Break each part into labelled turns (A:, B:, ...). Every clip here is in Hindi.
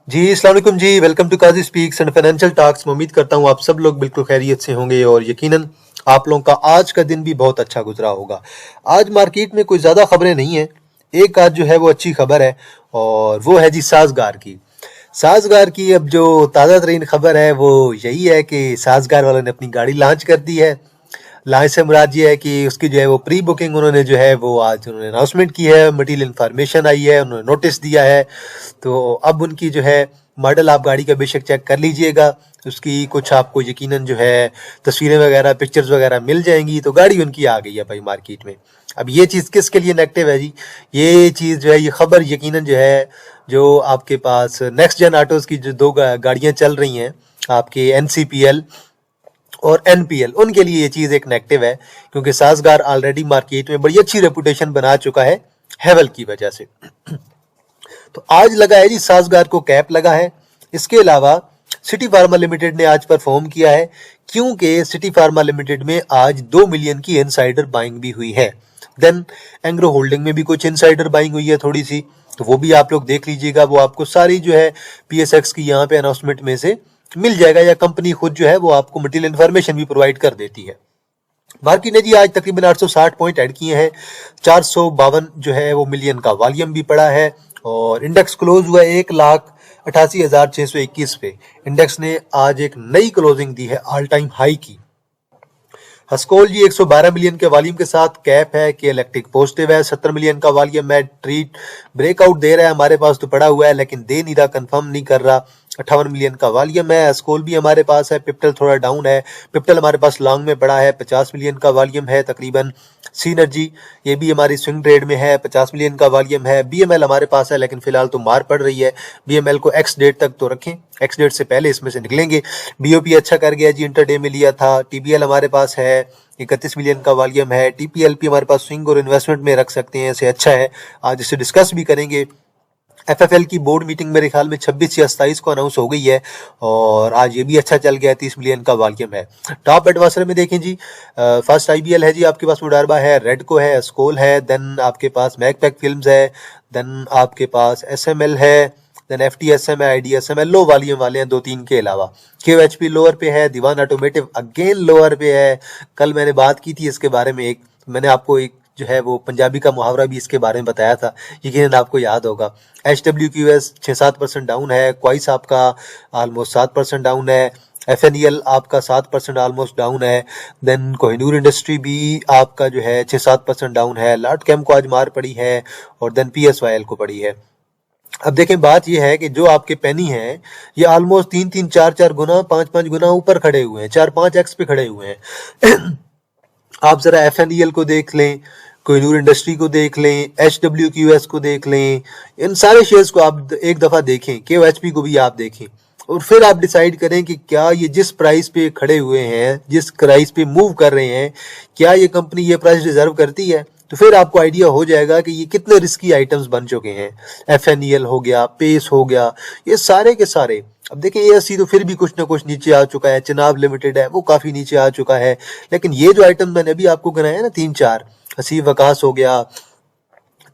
A: जी अस्सलाम वालेकुम जी। Welcome to Kazi speaks and financial talks. मैं उम्मीद करता हूँ आप सब लोग बिल्कुल खैरियत से होंगे और यकीनन आप लोगों का आज का दिन भी बहुत अच्छा गुजरा होगा। आज मार्केट में कोई ज़्यादा खबरें नहीं है। एक आज जो है वो अच्छी खबर है और वो है जी साजगार की। साजगार की अब जो ताज़ा तरीन खबर है वो यही है कि साजगार वालों ने अपनी गाड़ी लॉन्च कर दी है। लॉन्च से मुराद ये है कि उसकी जो है वो प्री बुकिंग उन्होंने जो है वो आज उन्होंने अनाउंसमेंट की है, मटेरियल इन्फॉर्मेशन आई है, उन्होंने नोटिस दिया है। तो अब उनकी जो है मॉडल आप गाड़ी का बेशक चेक कर लीजिएगा, उसकी कुछ आपको यकीनन जो है तस्वीरें वगैरह पिक्चर्स वगैरह मिल जाएंगी। तो गाड़ी उनकी आ गई है भाई मार्केट में। अब ये चीज़ किसके लिए नेगेटिव है जी? ये चीज़ जो है ये खबर यकीनन जो है जो आपके पास नेक्स्ट जेन ऑटोज़ की जो दो गाड़ियाँ चल रही हैं आपके NCPL और NPL, उनके लिए ये चीज़ एक नेगेटिव है क्योंकि साजगार ऑलरेडी मार्केट में बड़ी अच्छी रेपुटेशन बना चुका है हेवल की वजह से। तो आज लगा है जी साजगार को कैप लगा है। इसके अलावा सिटी फार्मा लिमिटेड ने आज परफॉर्म किया है क्योंकि सिटी फार्मा लिमिटेड में आज 2 मिलियन की इनसाइडर बाइंग भी हुई है। देन एंग्रो होल्डिंग में भी कुछ इनसाइडर बाइंग हुई है थोड़ी सी, तो वो भी आप लोग देख लीजिएगा। वो आपको सारी जो है PSX की यहाँ पे अनाउंसमेंट में से मिल जाएगा या कंपनी खुद जो है वो आपको मटेरियल इन्फॉर्मेशन भी प्रोवाइड कर देती है। मार्केट ने जी आज तकरीबन 860 पॉइंट ऐड किए हैं। 452 जो है वो मिलियन का वॉल्यूम भी पड़ा है और इंडेक्स क्लोज हुआ 1,88,621 पे। इंडेक्स ने आज एक नई क्लोजिंग दी है ऑल टाइम हाई की। हस्कोल जी 112 मिलियन के वॉल्यूम के साथ कैप है कि इलेक्ट्रिक पॉजिटिव है। 70 मिलियन का वॉल्यूम है। ट्रीट ब्रेकआउट दे रहा है, हमारे पास तो पड़ा हुआ है लेकिन दे नहीं रहा, कंफर्म नहीं कर रहा। 58 मिलियन का वॉल्यूम है। हस्कोल भी हमारे पास है। पिप्टल थोड़ा डाउन है। पिप्टल हमारे पास लॉन्ग में पड़ा है। 50 मिलियन का वॉल्यूम है तकरीबन। सीनर्जी ये भी हमारी स्विंग ट्रेड में है। 50 मिलियन का वॉल्यूम है। BML हमारे पास है लेकिन फिलहाल तो मार पड़ रही है। BML को एक्स डेट तक तो रखें, एक्स डेट से पहले इसमें से निकलेंगे। BOP अच्छा कर गया जी, इंटरडे में लिया था। TBL हमारे पास है। 31 मिलियन का वॉल्यूम है। TPLP हमारे पास स्विंग और इन्वेस्टमेंट में रख सकते हैं, इसे अच्छा है। आज इसे डिस्कस भी करेंगे। FFL की बोर्ड मीटिंग मेरे ख्याल में 26 या 27 को अनाउंस हो गई है और आज ये भी अच्छा चल गया है। 30 मिलियन का वॉल्यूम है। टॉप एडवांसर में देखें जी, फर्स्ट IBL है जी, आपके पास मुडारबा है, रेडको है, स्कोल है, देन आपके पास मैकपैक फिल्म्स है, देन आपके पास SML है, देन FTSM है, IDSM है। लो वॉल्यूम वाले हैं 2-3 के अलावा। QHP लोअर पे है। दीवान ऑटोमेटिव अगेन लोअर पे है। कल मैंने बात की थी इसके बारे में, मैंने आपको एक जो है वो पंजाबी का मुहावरा भी इसके बारे में बताया था, यकीनन आपको याद होगा। HWQS 6-7% डाउन है। क्वाइस आपका ऑलमोस्ट 7% डाउन है। FNEL आपका 7% ऑलमोस्ट डाउन है। देन कोहिनूर इंडस्ट्री भी आपका जो है 6-7% डाउन है। लॉर्ड कैम को आज मार पड़ी है और देन PSYL को पड़ी है। अब देखें बात यह है कि जो आपके पेनी हैं ये ऑलमोस्ट 3-3, 4-4 गुना, 5-5 गुना ऊपर खड़े हुए हैं, 4-5x पे खड़े हुए हैं। आप जरा FNEL को देख लें, कोहिनूर इंडस्ट्री को देख लें, HWQS को देख लें, इन सारे शेयर्स को आप एक दफा देखें, KOHP को भी आप देखें और फिर आप डिसाइड करें कि क्या ये जिस प्राइस पे खड़े हुए हैं, जिस प्राइस पे मूव कर रहे हैं, क्या ये कंपनी ये प्राइस डिजर्व करती है। तो फिर आपको आइडिया हो जाएगा कि ये कितने रिस्की आइटम्स बन चुके हैं। FNEL हो गया, पेस हो गया, ये सारे के सारे। अब देखें ASC तो फिर भी कुछ ना कुछ नीचे आ चुका है। चिनाब लिमिटेड है वो काफी नीचे आ चुका है। लेकिन ये जो आइटम मैंने अभी आपको गिनाया ना 3-4, हसीब वकास हो गया,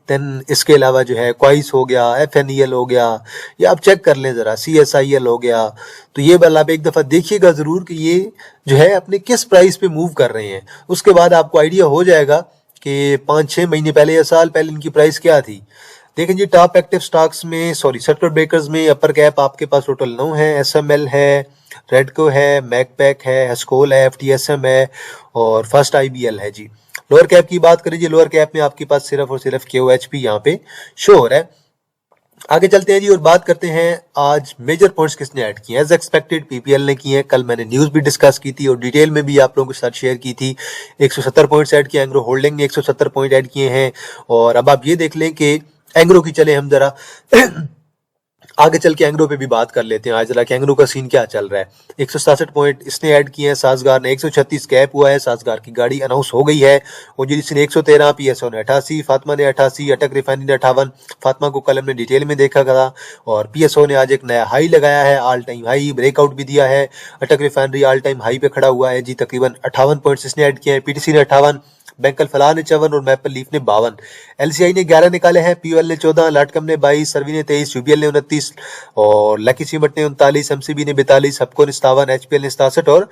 A: देन इसके अलावा जो है क्वाइस हो गया, FNEL हो गया, ये आप चेक कर लें जरा, CSIL हो गया। तो ये वाला आप एक दफा देखिएगा जरूर कि ये जो है अपने किस प्राइस पे मूव कर रहे हैं। उसके बाद आपको आइडिया हो जाएगा कि 5-6 महीने पहले या साल पहले इनकी प्राइस क्या थी। देखें जी टॉप एक्टिव स्टॉक्स में, सॉरी सर्किट ब्रेकर्स में अपर कैप आपके पास टोटल 9 है। SML है, रेडको है, मैकपैक है, हस्कोल है, FTSM है और फर्स्ट IBL है जी। लोअर कैप की बात करें जी, लोअर कैप में आपके पास सिर्फ और सिर्फ KOHP यहाँ पे शो हो रहा है। आगे चलते हैं जी और बात करते हैं आज मेजर पॉइंट्स किसने ऐड किए हैं। एज एक्सपेक्टेड PPL ने किए हैं। कल मैंने न्यूज भी डिस्कस की थी और डिटेल में भी आप लोगों के साथ शेयर की थी। 170 पॉइंट्स ऐड किए। एंग्रो होल्डिंग ने 170 पॉइंट ऐड किए हैं। और अब आप ये देख लें कि एंग्रो की चले हम जरा आगे चल के एंग्रो पे भी बात कर लेते हैं आज जरा कि एंग्रो का सीन क्या चल रहा है। 167 पॉइंट इसने ऐड किए हैं। साजगार ने 136 कैप हुआ है। साजगार की गाड़ी अनाउंस हो गई है। ओजीडीसी ने 113, PSO ने 88, फातिमा ने 88, अटक रिफाइनरी ने 58। फातिमा को कल हमने डिटेल में देखा था और PSO ने आज एक नया हाई लगाया है, ऑल टाइम हाई ब्रेकआउट भी दिया है। अटक रिफाइनरी ऑल टाइम हाई पे खड़ा हुआ है जी, तकरीबन 58 पॉइंट्स इसने ऐड किए हैं। PTC ने 58, बैंक फलाह ने 54 और मैपल लीफ ने 52। LCI ने 11 निकाले हैं, POL ने 14, लाटकम ने 22, सर्वी ने 23, UBL ने 29 और लकी सीमेंट ने 39, MCB ने 42, हपको ने 57, HPL ने 67 और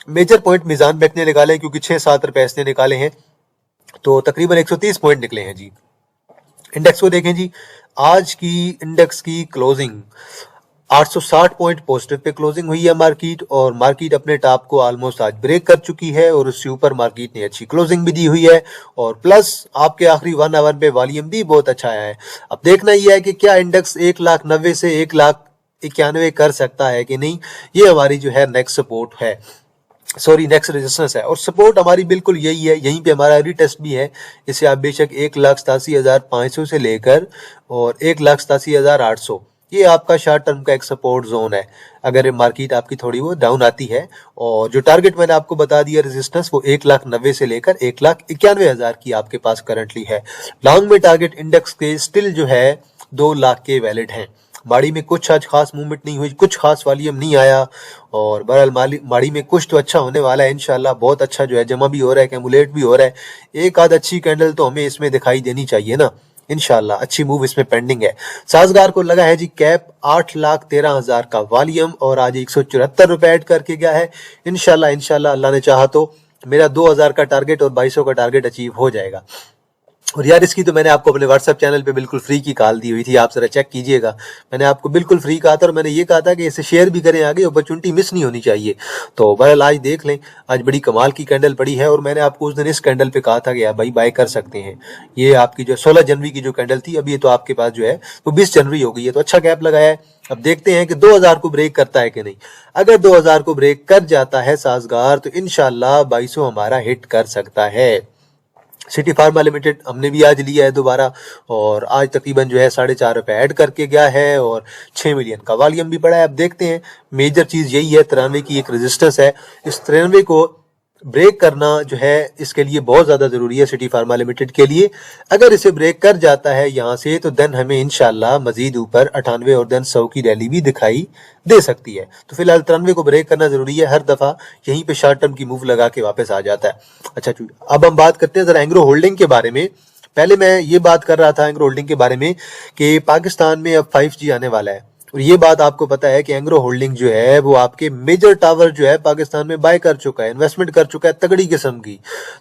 A: मेजर पॉइंट मिजान बैंक ने निकाले क्योंकि 6-7 रुपए इसने निकाले हैं, तो तकरीबन 130 पॉइंट निकले हैं जी। इंडेक्स को देखें जी, आज की इंडेक्स की closing 860 point positive pay closing हुई है मार्केट, और मार्केट अपने टॉप को ऑलमोस्ट आज ब्रेक कर चुकी है और उससे ऊपर मार्केट ने अच्छी क्लोजिंग भी दी हुई है, और प्लस आपके आखिरी 1 आवर पे वॉल्यूम भी बहुत अच्छा आया है। अब देखना यह है कि क्या इंडेक्स 1,90,000 से 1,91,000 कर सकता है कि नहीं, ये हमारी जो है नेक्स्ट सपोर्ट है, सॉरी नेक्स्ट रेजिस्टेंस है, और सपोर्ट हमारी बिल्कुल यही है, यहीं पे हमारा रीटेस्ट भी है। इसे आप बेशक 1,87,500 से लेकर और 1,87,800, ये आपका शॉर्ट टर्म का एक सपोर्ट जोन है अगर मार्केट आपकी थोड़ी वो डाउन आती है। और जो टारगेट मैंने आपको बता दिया रेजिस्टेंस, वो 1,90,000 से लेकर 1,91,000 की आपके पास करंटली है। लॉन्ग में टारगेट इंडेक्स के स्टिल जो है 2 लाख के वैलिड हैं। माड़ी में कुछ आज खास मूवमेंट नहीं हुई, कुछ खास वॉल्यूम नहीं आया, और बहरहाल माड़ी में कुछ तो अच्छा होने वाला है इंशाल्लाह, बहुत अच्छा जो है जमा भी हो रहा है, कैमुलेट भी हो रहा है। एक आध अच्छी कैंडल तो हमें इसमें दिखाई देनी चाहिए ना, इंशाल्लाह अच्छी मूव इसमें पेंडिंग है। साजगार को लगा है जी कैप 8,13,000 का वॉल्यूम, और आज 174 रुपए ऐड करके गया है। इंशाल्लाह अल्लाह ने चाहा तो मेरा 2,000 का टारगेट और 2,200 का टारगेट अचीव हो जाएगा। और यार इसकी तो मैंने आपको अपने व्हाट्सएप चैनल पे बिल्कुल फ्री की कॉल दी हुई थी, आप जरा चेक कीजिएगा। मैंने आपको बिल्कुल फ्री कहा था और मैंने ये कहा था कि इसे शेयर भी करें, आगे अपॉर्चुनिटी मिस नहीं होनी चाहिए। तो बहरहाल आज देख लें, आज बड़ी कमाल की कैंडल पड़ी है, और मैंने आपको उस दिन इस कैंडल पे कहा था कि यार भाई बाय कर सकते हैं। ये आपकी जो 16 जनवरी की जो कैंडल थी, अब ये तो आपके पास जो है वो 20 जनवरी हो गई है, तो अच्छा गैप लगाया है। अब देखते हैं कि 2,000 को ब्रेक करता है कि नहीं। अगर 2,000 को ब्रेक कर जाता है साजगार, तो इंशाल्लाह 2,200 हमारा हिट कर सकता है। सिटी फार्मा लिमिटेड हमने भी आज लिया है दोबारा, और आज तकरीबन जो है 4.5 रुपए ऐड करके गया है, और 6 मिलियन का वॉल्यूम भी पड़ा है। अब देखते हैं, मेजर चीज यही है, 93 की एक रेजिस्टेंस है, इस 93 को ब्रेक करना जो है इसके लिए बहुत ज्यादा जरूरी है सिटी फार्मा लिमिटेड के लिए। अगर इसे ब्रेक कर जाता है यहाँ से, तो देन हमें इंशाल्लाह मजीद ऊपर 98 और देन 100 की रैली भी दिखाई दे सकती है। तो फिलहाल 93 को ब्रेक करना जरूरी है, हर दफा यहीं पे शॉर्ट टर्म की मूव लगा के वापस आ जाता है। अच्छा, अब हम बात करते हैं जरा एंग्रो होल्डिंग के बारे में। पहले मैं ये बात कर रहा था एंग्रो होल्डिंग के बारे में कि पाकिस्तान में अब 5G आने वाला है, और ये बात आपको पता है कि एंग्रो होल्डिंग जो है वो आपके मेजर टावर जो है पाकिस्तान में बाय कर चुका है, इन्वेस्टमेंट कर चुका है तगड़ी किस्म की।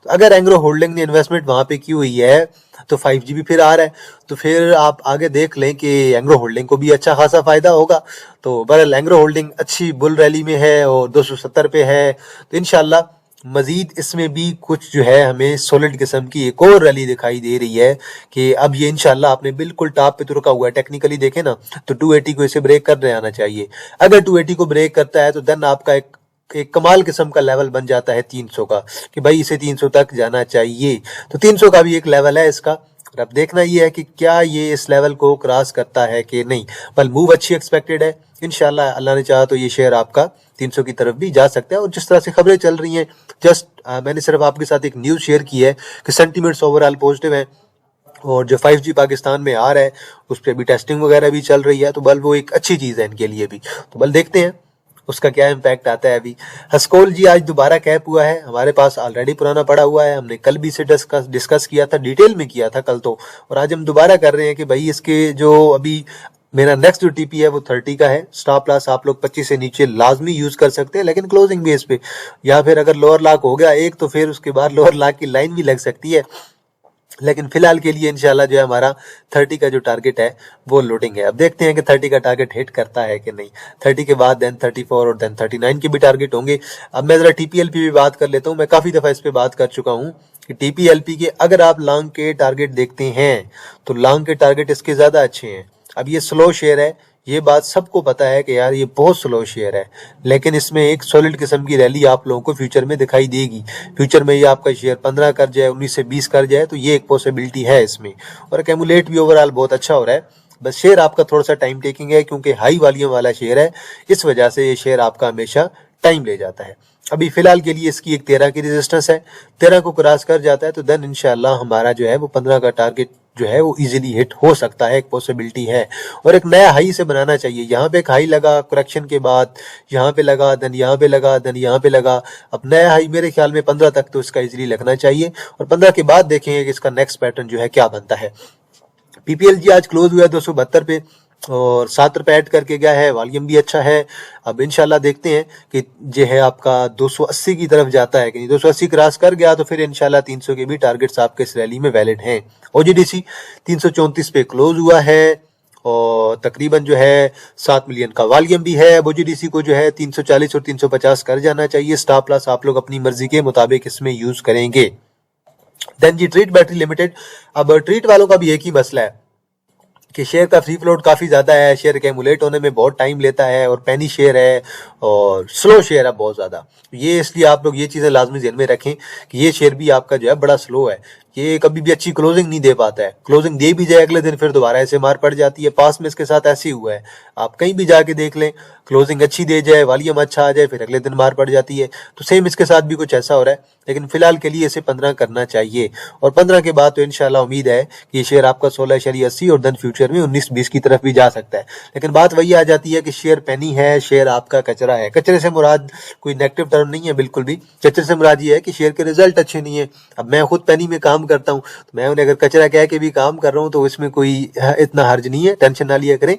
A: तो अगर एंग्रो होल्डिंग ने इन्वेस्टमेंट वहां पे की हुई है, तो 5G भी फिर आ रहा है, तो फिर आप आगे देख लें कि एंग्रो होल्डिंग को भी अच्छा खासा फायदा होगा। तो बहरहाल एंग्रो होल्डिंग अच्छी बुल रैली में है और 270 पे है, तो इंशाल्लाह मजीद इसमें भी कुछ जो है हमें सॉलिड किस्म की एक और रैली दिखाई दे रही है कि अब ये इंशाल्लाह आपने बिल्कुल टॉप पे तो रुका हुआ है। टेक्निकली देखें ना, तो 280 को इसे ब्रेक कर आना चाहिए। अगर 280 को ब्रेक करता है, तो देन आपका एक कमाल किस्म का लेवल बन जाता है 300 का, कि भाई इसे 300 तक जाना चाहिए। तो 300 का भी एक लेवल है इसका, और अब देखना ये है कि क्या ये इस लेवल को क्रॉस करता है कि नहीं। पर मूव अच्छी एक्सपेक्टेड है, इंशाल्लाह अल्लाह ने चाहा तो ये शेयर आपका 300 की तरफ भी जा सकता है। और जिस तरह से खबरें चल रही हैं, जस्ट मैंने सिर्फ आपके साथ एक न्यूज़ शेयर की है कि सेंटीमेंट्स ओवरऑल पॉजिटिव है, और जो 5G पाकिस्तान में आ रहा है उस पर भी टेस्टिंग वगैरह भी चल रही है, तो बल वो एक अच्छी चीज़ है इनके लिए भी। तो बल देखते हैं उसका क्या इम्पैक्ट आता है। अभी हस्कोल जी आज दोबारा कैप हुआ है, हमारे पास ऑलरेडी पुराना पड़ा हुआ है, हमने कल भी इसे डिस्कस किया था, डिटेल में किया था कल तो, और आज हम दोबारा कर रहे हैं कि भाई इसके जो अभी मेरा नेक्स्ट जो टीपी है वो 30 का है। स्टॉप लॉस आप लोग 25 से नीचे लाजमी यूज कर सकते हैं, लेकिन क्लोजिंग बेस पे, या फिर अगर लोअर लॉक हो गया एक, तो फिर उसके बाद लोअर लॉक की लाइन भी लग सकती है। लेकिन फिलहाल के लिए इंशाल्लाह जो है हमारा 30 का जो टारगेट है वो लोडिंग है। अब देखते हैं कि 30 का टारगेट हिट करता है कि नहीं। 30 के बाद देन 34 और देन 39 के भी टारगेट होंगे। अब मैं जरा टीपीएलपी भी बात कर लेता हूँ, मैं काफी दफा इस पे बात कर चुका हूँ कि टीपीएलपी के अगर आप लॉन्ग के टारगेट देखते हैं, तो लॉन्ग के टारगेट इसके ज्यादा अच्छे हैं। अब ये स्लो शेयर है, ये बात सबको पता है कि यार ये बहुत स्लो शेयर है, लेकिन इसमें एक सॉलिड किस्म की रैली आप लोगों को फ्यूचर में दिखाई देगी। फ्यूचर में ये आपका शेयर 15 कर जाए, 19 से 20 कर जाए, तो ये एक पॉसिबिलिटी है इसमें, और कैमुलेट भी ओवरऑल बहुत अच्छा हो रहा है। बस शेयर आपका थोड़ा सा टाइम टेकिंग है, क्योंकि हाई वॉल्यूम वाला शेयर है, इस वजह से ये शेयर आपका हमेशा टाइम ले जाता है। अभी फिलहाल के लिए इसकी एक 13 की रेजिस्टेंस है, 13 को क्रॉस कर जाता है तो देन इंशाल्लाह हमारा जो है वो 15 का टारगेट जो है वो इजीली हिट हो सकता है, एक पॉसिबिलिटी है। और एक नया हाई से बनाना चाहिए। यहाँ पे एक हाई लगा करेक्शन के बाद, यहाँ पे लगा, देन यहाँ पे लगा, देन यहाँ पे लगा। अब नया हाई मेरे ख्याल में 15 तक तो इसका इजीली लगना चाहिए, और 15 के बाद देखेंगे कि इसका नेक्स्ट पैटर्न जो है क्या बनता है। पीपीएलजी आज क्लोज हुआ 272 पे और 7 रुपए ऐड करके गया है, वॉल्यूम भी अच्छा है। अब इंशाल्लाह देखते हैं कि जो है आपका 280 की तरफ जाता है कि नहीं। 280 क्रॉस कर गया तो फिर इंशाल्लाह 300 के भी टारगेट्स आपके इस रैली में वैलिड हैं। ओजीडीसी 334 पे क्लोज हुआ है और तकरीबन जो है 7 मिलियन का वॉल्यूम भी है। अब ओजीडीसी को जो है 340 और 350 कर जाना चाहिए। स्टॉप लॉस आप लोग अपनी मर्जी के मुताबिक इसमें यूज करेंगे। देन जी ट्रीट बैटरी लिमिटेड, अब ट्रीट वालों का भी एक ही मसला है कि शेयर का फ्री फ्लोट काफी ज्यादा है, शेयर एक्यूमुलेट होने में बहुत टाइम लेता है और पेनी शेयर है और स्लो शेयर है बहुत ज्यादा। ये इसलिए आप लोग ये चीजें लाजमी ध्यान में रखें कि ये शेयर भी आपका जो है बड़ा स्लो है, ये कभी भी अच्छी क्लोजिंग नहीं दे पाता है। क्लोजिंग दे भी जाए अगले दिन फिर दोबारा ऐसे मार पड़ जाती है। पास में इसके साथ ऐसे ही हुआ है, आप कहीं भी जाके देख लें, क्लोजिंग अच्छी दे जाए, वॉल्यूम अच्छा आ जाए, फिर अगले दिन मार पड़ जाती है। तो सेम इसके साथ भी कुछ ऐसा हो रहा है, लेकिन फिलहाल के लिए इसे 15 करना चाहिए और 15 के बाद तो इंशाल्लाह उम्मीद है कि ये शेयर आपका 16.80 और देन फ्यूचर में 19-20 की तरफ भी जा सकता है। लेकिन बात वही आ जाती है कि शेयर पेनी है, शेयर आपका कचरा है। कचरे से मुराद कोई नेगेटिव टर्म नहीं है, बिल्कुल भी। कचरे से मुराद ये है कि शेयर के रिजल्ट अच्छे नहीं है। अब मैं खुद पेनी में काम करता हूँ, तो मैं उन्हें अगर कचरा कह के भी काम कर रहा हूँ तो इसमें कोई इतना हर्ज नहीं है, टेंशन ना लिया करें।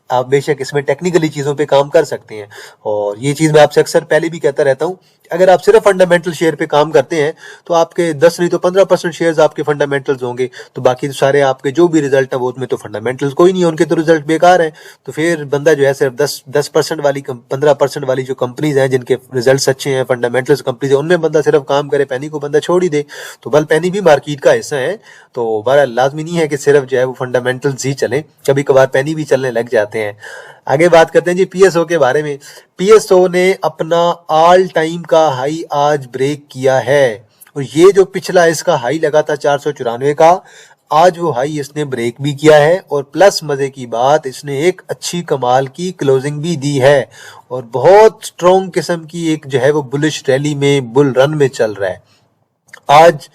A: आप बेशक इसमें टेक्निकली चीजों पे काम कर सकते हैं और ये चीज मैं आपसे अक्सर पहले भी कहता रहता हूँ। अगर आप सिर्फ फंडामेंटल शेयर पे काम करते हैं तो आपके 10 नहीं तो 15% शेयर्स आपके फंडामेंटल्स होंगे, तो बाकी सारे आपके जो भी रिजल्ट है वो उसमें तो फंडामेंटल्स कोई नहीं है, उनके तो रिजल्ट बेकार है। तो फिर बंदा जो है सिर्फ 10% वाली 15% वाली जो कंपनीज हैं जिनके रिजल्ट अच्छे हैं, फंडामेंटल्स कंपनीज है, उनमें बंदा सिर्फ काम करे, पैनी को बंदा छोड़ ही दे। तो बल पैनी भी मार्केट का हिस्सा है, तो बड़ा लाजमी नहीं है कि सिर्फ जो है वो फंडामेंटल्स ही चले, कभी कभार पैनी भी चलने लग जाते हैं। आगे बात करते हैं जी पीएसओ के बारे में। पीएसओ ने अपना ऑल टाइम का हाई आज ब्रेक किया है और ये जो पिछला इसका हाई लगा था 494 का, आज वो हाई इसने ब्रेक भी किया है और प्लस मजे की बात इसने एक अच्छी कमाल की क्लोजिंग भी दी है और बहुत स्ट्रॉन्ग किस्म की एक जो है वो बुलिश रैली में, बुल रन में चल रहा है। आज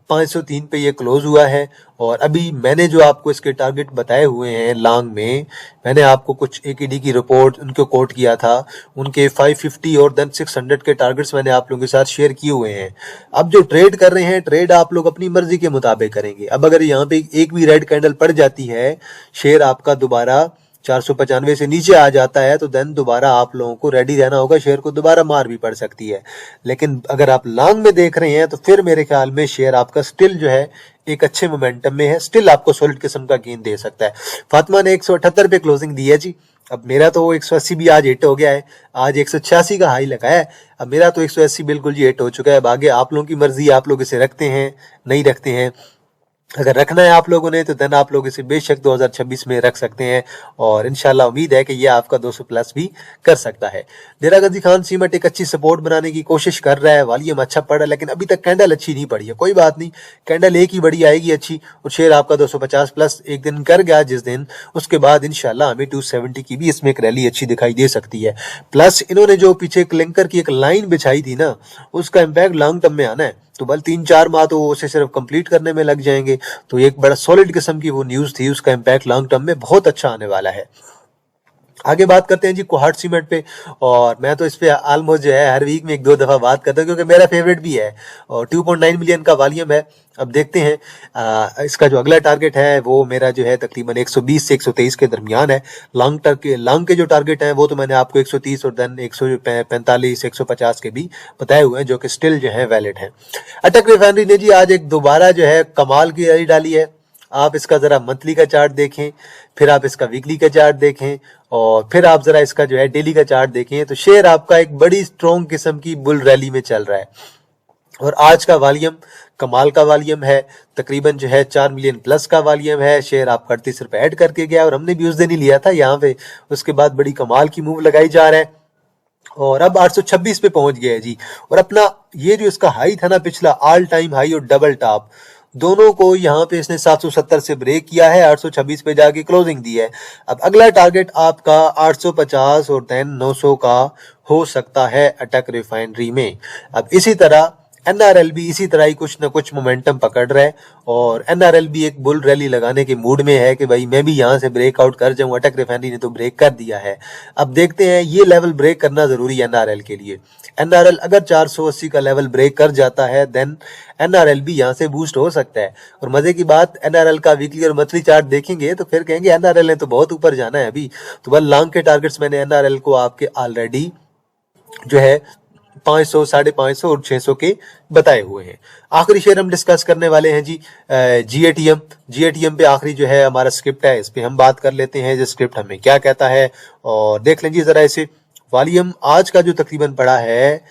A: 503 पे ये क्लोज हुआ है और अभी मैंने जो आपको इसके टारगेट बताए हुए हैं लॉन्ग में, मैंने आपको कुछ एकेडी की रिपोर्ट उनको कोट किया था, उनके 550 और देन 600 के टारगेट्स मैंने आप लोगों के साथ शेयर किए हुए हैं। अब जो ट्रेड कर रहे हैं, ट्रेड आप लोग अपनी मर्जी के मुताबिक करेंगे। अब अगर यहाँ पे एक भी रेड कैंडल पड़ जाती है, शेयर आपका दोबारा 495 से नीचे आ जाता है, तो देन दोबारा आप लोगों को रेडी रहना होगा, शेयर को दोबारा मार भी पड़ सकती है। लेकिन अगर आप लॉन्ग में देख रहे हैं तो फिर मेरे ख्याल में शेयर आपका स्टिल जो है एक अच्छे मोमेंटम में है, स्टिल आपको सॉलिड किस्म का गेन दे सकता है। फातिमा ने 178 पे क्लोजिंग दी है जी। अब मेरा तो 180 भी आज हिट हो गया है, आज 186 का हाई लगा है। अब मेरा तो 180 बिल्कुल जी हिट हो चुका है। अब आगे आप लोगों की मर्जी, आप लोग इसे रखते हैं नहीं रखते हैं। अगर रखना है आप लोगों ने तो देन आप लोग इसे बेशक 2026 में रख सकते हैं और इंशाल्लाह उम्मीद है कि ये आपका 200 प्लस भी कर सकता है। डेरा गाजी खान सीमेंट एक अच्छी सपोर्ट बनाने की कोशिश कर रहा है, वॉल्यूम अच्छा पड़ा है, लेकिन अभी तक कैंडल अच्छी नहीं पड़ी है। कोई बात नहीं, कैंडल एक ही बड़ी आएगी अच्छी और शेयर आपका 250 प्लस एक दिन कर गया जिस दिन, उसके बाद इंशाल्लाह हमें 270 की भी इसमें एक रैली अच्छी दिखाई दे सकती है। प्लस इन्होंने जो पीछे क्लिंकर की एक लाइन बिछाई थी ना, उसका इम्पैक्ट लॉन्ग टर्म में आना है, तो बल 3-4 माह तो उसे सिर्फ कंप्लीट करने में लग जाएंगे। तो एक बड़ा सॉलिड किस्म की वो न्यूज थी, उसका इम्पैक्ट लॉन्ग टर्म में बहुत अच्छा आने वाला है। आगे बात करते हैं जी कोहाट सीमेंट पे, और मैं तो इस पे ऑलमोस्ट जो है हर वीक में 1-2 दफा बात करता हूँ क्योंकि मेरा फेवरेट भी है और 2.9 मिलियन का वॉल्यूम है। अब देखते हैं इसका जो अगला टारगेट है वो मेरा जो है तकरीबन 120 से 123 के दरमियान है। लॉन्ग के जो टारगेट हैं वो तो मैंने आपको 130 और देन 145 150 के भी बताए हुए हैं, जो कि स्टिल जो है वैलिड है। अटक रिफाइनरी ने जी आज एक दोबारा जो है कमाल की रैली डाली है। आप इसका जरा मंथली का चार्ट देखें, फिर आप इसका वीकली का चार्ट देखें और फिर आप जरा इसका जो है डेली का चार्ट देखें, तो शेयर आपका एक बड़ी स्ट्रॉन्ग किस्म की बुल रैली में चल रहा है और आज का वॉल्यूम कमाल का वॉल्यूम है, तकरीबन जो है 4 मिलियन प्लस का वॉल्यूम है। शेयर आप 38 रुपए ऐड करके गया और हमने भी उस दिन ही लिया था यहाँ पे, उसके बाद बड़ी कमाल की मूव लगाई जा रहा है और अब 826 पे पहुंच गया है जी। और अपना ये जो इसका हाई था ना पिछला, ऑल टाइम हाई और डबल टॉप, दोनों को यहाँ पे इसने 770 से ब्रेक किया है, 826 पे जाके क्लोजिंग दी है। अब अगला टारगेट आपका 850 और देन 900 का हो सकता है अटक रिफाइनरी में। अब इसी तरह एनआरएल भी इसी तरह ही कुछ ना कुछ मोमेंटम पकड़ रहा है और एनआरएल भी एक बुल रैली लगाने के मूड में है कि भाई मैं भी यहां से ब्रेकआउट कर जाऊं। अटक रिफाइनरी ने तो ब्रेक कर दिया है, अब देखते हैं, ये लेवल ब्रेक करना जरूरी है एनआरएल के लिए। एनआरएल अगर 480 का लेवल ब्रेक कर जाता है देन एनआरएल भी यहां से बूस्ट हो सकता है। और मजे की बात, एनआरएल का वीकली और मंथली चार्ट देखेंगे तो फिर कहेंगे एनआरएल ने तो बहुत ऊपर जाना है अभी। तो बस लॉन्ग के टारगेट्स मैंने एनआरएल को आपके ऑलरेडी जो है 500, 550 और 600 के बताए हुए हैं। आखिरी शेयर हम डिस्कस करने वाले हैं जी जीएटीएम। जीएटीएम पे आखिरी जो है हमारा स्क्रिप्ट है, इस पे हम बात कर लेते हैं जो स्क्रिप्ट हमें क्या कहता है और देख लीजिए जरा इसे। वॉल्यूम आज का जो तकरीबन पड़ा है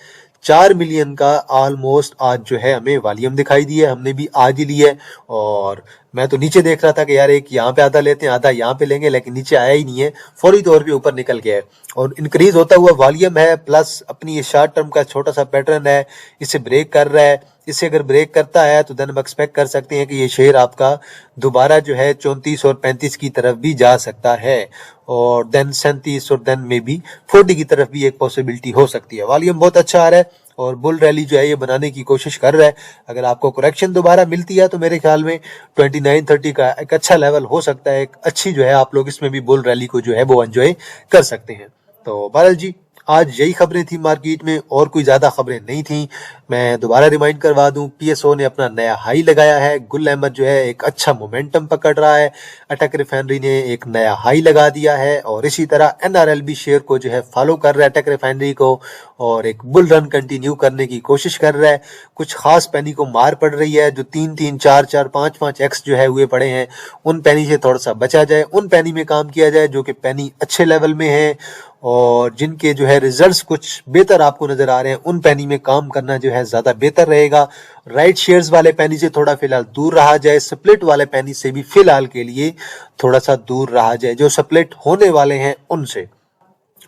A: 4 मिलियन का ऑलमोस्ट आज जो है हमें वॉल्यूम दिखाई दी है, हमने भी आज ही लिया है। और मैं तो नीचे देख रहा था कि यार एक यहाँ पे आधा लेते हैं आधा यहाँ पे लेंगे, लेकिन नीचे आया ही नहीं है, फौरी तौर पे ऊपर निकल गया है और इंक्रीज होता हुआ वॉल्यूम है, प्लस अपनी ये शॉर्ट टर्म का छोटा सा पैटर्न है, इसे ब्रेक कर रहा है। इसे अगर ब्रेक करता है तो देन हम एक्सपेक्ट कर सकते हैं कि ये शेयर आपका दोबारा जो है 34 और 35 की तरफ भी जा सकता है और देन 37 और देन मे बी 40 की तरफ भी एक पॉसिबिलिटी हो सकती है। वॉल्यूम बहुत अच्छा आ रहा है और बुल रैली जो है ये बनाने की कोशिश कर रहा है। अगर आपको करेक्शन दोबारा मिलती है तो मेरे ख्याल में 29-30 का एक अच्छा लेवल हो सकता है, एक अच्छी जो है आप लोग इसमें भी बुल रैली को जो है वो एंजॉय कर सकते हैं। तो बहरहाल जी आज यही खबरें थी मार्केट में और कोई ज्यादा खबरें नहीं थी। मैं दोबारा रिमाइंड करवा दूं, पीएसओ ने अपना नया हाई लगाया है, गुल अहमद जो है एक अच्छा मोमेंटम पकड़ रहा है, अटक रिफाइनरी ने एक नया हाई लगा दिया है और इसी तरह एनआरएल भी शेयर को जो है फॉलो कर रहा है अटक रिफाइनरी को और एक बुल रन कंटिन्यू करने की कोशिश कर रहा है। कुछ खास पैनी को मार पड़ रही है, जो 3-3, 4-4, 5-5 एक्स जो है हुए पड़े हैं, उन पैनी से थोड़ा सा बचा जाए, उन पैनी में काम किया जाए जो कि पैनी अच्छे लेवल में है और जिनके जो है रिजल्ट्स कुछ बेहतर आपको नजर आ रहे हैं, उन पैनी में काम करना जो है ज्यादा बेहतर रहेगा। राइट शेयर्स वाले पैनी से थोड़ा फिलहाल दूर रहा जाए, स्प्लिट वाले पैनी से भी फिलहाल के लिए थोड़ा सा दूर रहा जाए, जो स्प्लिट होने वाले हैं उनसे।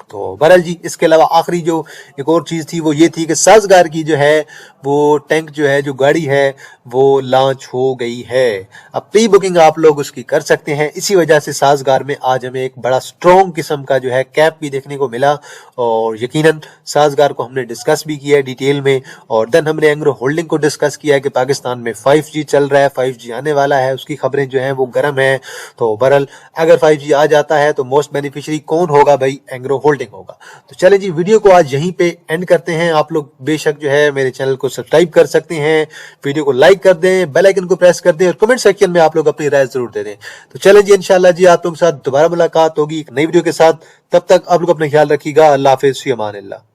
A: तो बहरहाल जी इसके अलावा आखिरी जो एक और चीज थी वो ये थी कि साजगार की जो है वो टैंक जो है जो गाड़ी है वो लॉन्च हो गई है। अब प्री बुकिंग आप लोग उसकी कर सकते हैं, इसी वजह से साजगार में आज हमें एक बड़ा स्ट्रॉन्ग किस्म का जो है कैप भी देखने को मिला और यकीनन साजगार को हमने डिस्कस भी किया है डिटेल में। और देन हमने एंग्रो होल्डिंग को डिस्कस किया है कि पाकिस्तान में 5G चल रहा है, 5G आने वाला है, उसकी खबरें जो है वो गर्म है। तो बहरहाल अगर 5G आ जाता है तो मोस्ट बेनिफिशियरी कौन होगा भाई, एंग्रो होल्डिंग होगा। तो चले जी वीडियो को आज यहीं पे एंड करते हैं। आप लोग बेशक जो है मेरे चैनल को सब्सक्राइब कर सकते हैं, वीडियो को लाइक कर दें, बेल आइकन को प्रेस कर दें और कमेंट सेक्शन में आप लोग अपनी राय जरूर दे दें। तो चले जी इंशाल्लाह जी आप लोगों के साथ दोबारा मुलाकात होगी एक नई वीडियो के साथ। तब तक आप लोग अपना ख्याल रखिएगा। अल्लाह हाफिज़, फ़ी अमान अल्लाह।